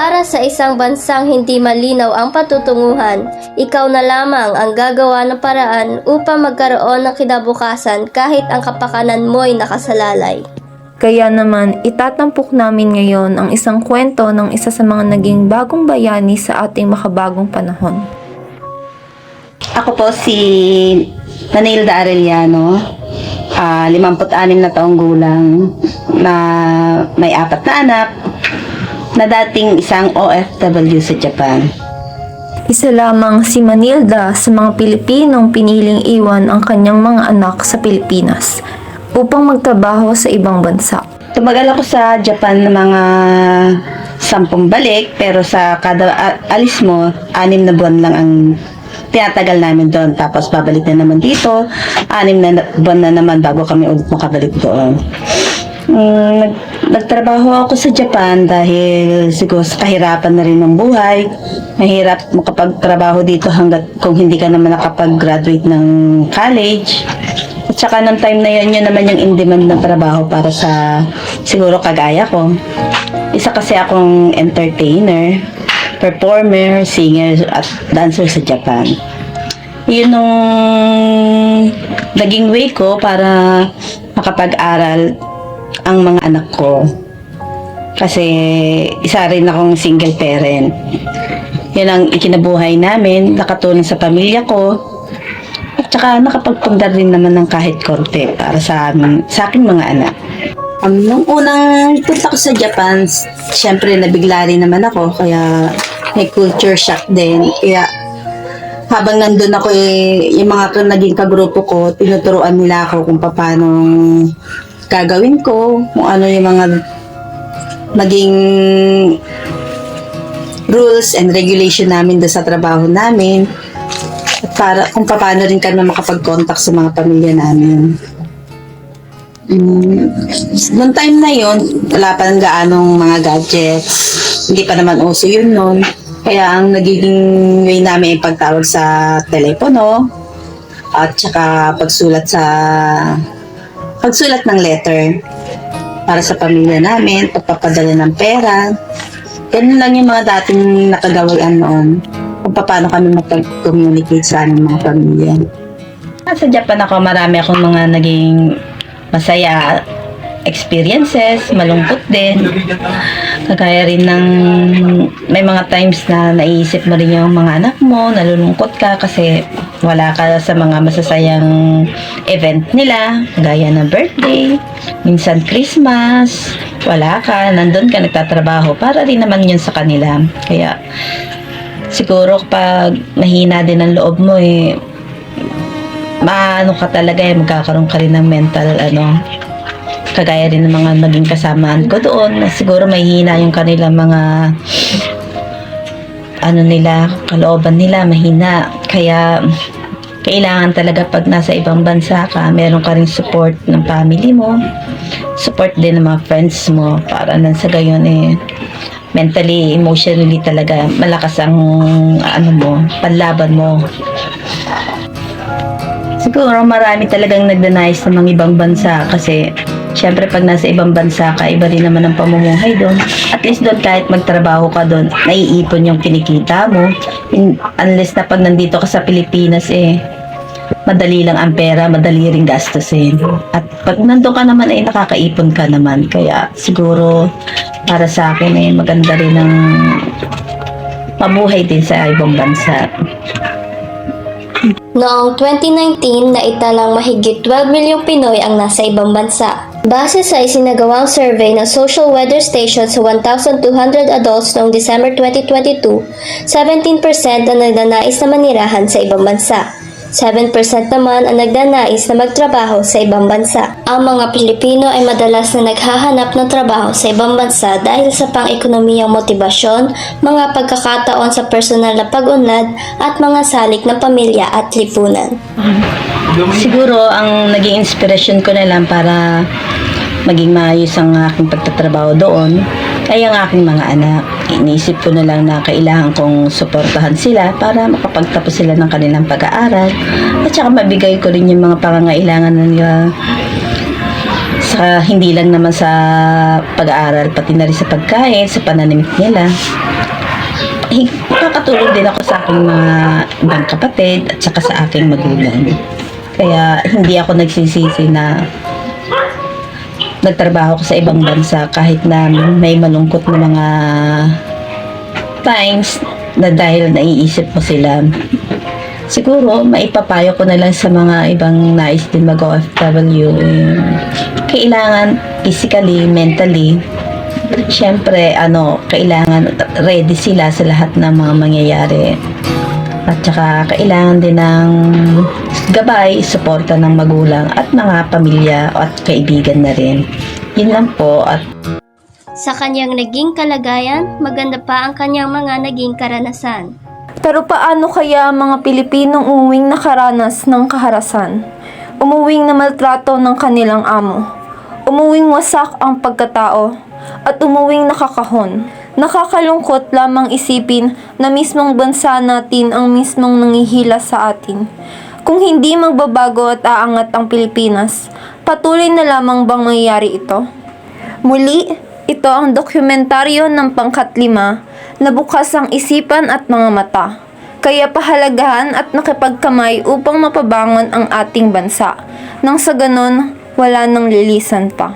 Para sa isang bansang hindi malinaw ang patutunguhan, ikaw na lamang ang gagawa ng paraan upang magkaroon ng kinabukasan kahit ang kapakanan mo'y nakasalalay. Kaya naman, itatampok namin ngayon ang isang kwento ng isa sa mga naging bagong bayani sa ating makabagong panahon. Ako po si Nanilda Arellano, 56 na taong gulang, na may 4 na anak, na dating isang OFW sa Japan. Isa lamang si Manilda sa mga Pilipinong piniling iwan ang kanyang mga anak sa Pilipinas upang magtrabaho sa ibang bansa. Tumagal ako sa Japan ng mga 10 balik, pero sa kada alis mo, 6 na buwan lang ang tinatagal namin doon. Tapos babalik na naman dito, 6 na buwan na naman bago kami ulit makabalik doon. Nagtrabaho ako sa Japan dahil siguro sa kahirapan na rin ng buhay. Mahirap makapagtrabaho dito hanggat kung hindi ka naman nakapag-graduate ng college. At saka ng time na yun naman yung in-demand ng trabaho para sa siguro kagaya ko. Isa kasi akong entertainer, performer, singer at dancer sa Japan. Yun nung naging way ko para makapag-aral ang mga anak ko. Kasi isa rin akong single parent. Yun ang ikinabuhay namin, nakatulong sa pamilya ko. At saka nakapagpundar rin naman ng kahit konti para sa aking mga anak. Nung unang punta ko sa Japan, syempre nabigla rin naman ako, kaya may culture shock din. Kaya habang nandun ako, yung mga naging kagrupo ko, tinuturuan nila ako kung paano gagawin ko, kung ano yung mga maging rules and regulation namin doon sa trabaho namin, at para kung paano rin kami makapag-contact sa mga pamilya namin. Noong time na yon, wala pa ng gaanong mga gadgets, hindi pa naman uso yun noon. Kaya ang nagiging way namin ay pagtawag sa telepono at saka pagsulat ng letter para sa pamilya namin, pagpapadala ng pera. Ganun lang yung mga dating nakagawian noon kung paano kami mag-communicate sa aming mga pamilya. Sa Japan ako, marami akong mga naging masaya experiences, malungkot din. Kagaya rin ng may mga times na naiisip mo rin yung mga anak mo, nalulungkot ka kasi wala ka sa mga masasayang event nila, gaya ng birthday, minsan Christmas, wala ka, nandun ka, nagtatrabaho, para rin naman yun sa kanila. Kaya siguro kapag mahina din ang loob mo maano ka talaga magkakaroon ka rin ng mental kagaya rin ng mga naging kasamaan ko doon, na siguro mahina yung kanilang mga kalooban nila, mahina. Kaya kailangan talaga pag nasa ibang bansa ka, meron ka rin support ng family mo, support din ng mga friends mo, para nang sa gayon mentally, emotionally talaga malakas ang panlaban mo. Siguro marami talagang nagdanais sa mga ibang bansa kasi syempre pag nasa ibang bansa ka, iba rin naman ang pamumuhay doon. At least doon kahit magtrabaho ka doon, naiipon yung kinikita mo. Unless na pag nandito ka sa Pilipinas madali lang ang pera, madali ring gastusin. At pag nandun ka naman nakakaipon ka naman. Kaya siguro para sa akin maganda rin ang mabuhay din sa ibang bansa. Noong 2019, naitalang mahigit 12 milyong Pinoy ang nasa ibang bansa. Base sa isinagawang survey ng Social Weather Station sa 1,200 adults noong December 2022, 17% ang nagdanais na manirahan sa ibang bansa. 7% naman ang nagdanais na magtrabaho sa ibang bansa. Ang mga Pilipino ay madalas na naghahanap ng trabaho sa ibang bansa dahil sa pang-ekonomiyang motibasyon, mga pagkakataon sa personal na pag-unlad, at mga salik ng pamilya at lipunan. Siguro ang naging inspirasyon ko na lang para maging maayos ang aking pagtatrabaho doon ay ang aking mga anak. Iniisip ko na lang na kailangan kong suportahan sila para makapagtapos sila ng kanilang pag-aaral, at saka mabigay ko rin yung mga pangangailangan nila Saka hindi lang naman sa pag-aaral, pati na rin sa pagkain, sa pananamit nila. Nakakatulong din ako sa aking mga ibang kapatid at saka sa aking magulang. Kaya hindi ako nagsisisi na nagtrabaho ko sa ibang bansa kahit na may malungkot na mga times na dahil naiisip mo sila. Siguro, maipapayo ko na lang sa mga ibang nais din mag-OFW. Kailangan physically, mentally, syempre, kailangan ready sila sa lahat ng mga mangyayari. At saka, kailangan din ng gabay, suporta ng magulang at mga pamilya at kaibigan na rin. Yun lang po. At Sa kanyang naging kalagayan, maganda pa ang kanyang mga naging karanasan. Pero paano kaya ang mga Pilipinong umuwing nakaranas ng kaharasan? Umuwing na maltrato ng kanilang amo? Umuwing wasak ang pagkatao? At umuwing nakakahon? Nakakalungkot lamang isipin na mismong bansa natin ang mismong nangihila sa atin. Kung hindi magbabago at aangat ang Pilipinas, patuloy na lamang bang mangyayari ito? Muli, ito ang dokumentaryo ng Pangkat-5 na bukas ang isipan at mga mata. Kaya pahalagahan at nakipagkamay upang mapabangon ang ating bansa. Nang sa ganon, wala nang lilisan pa.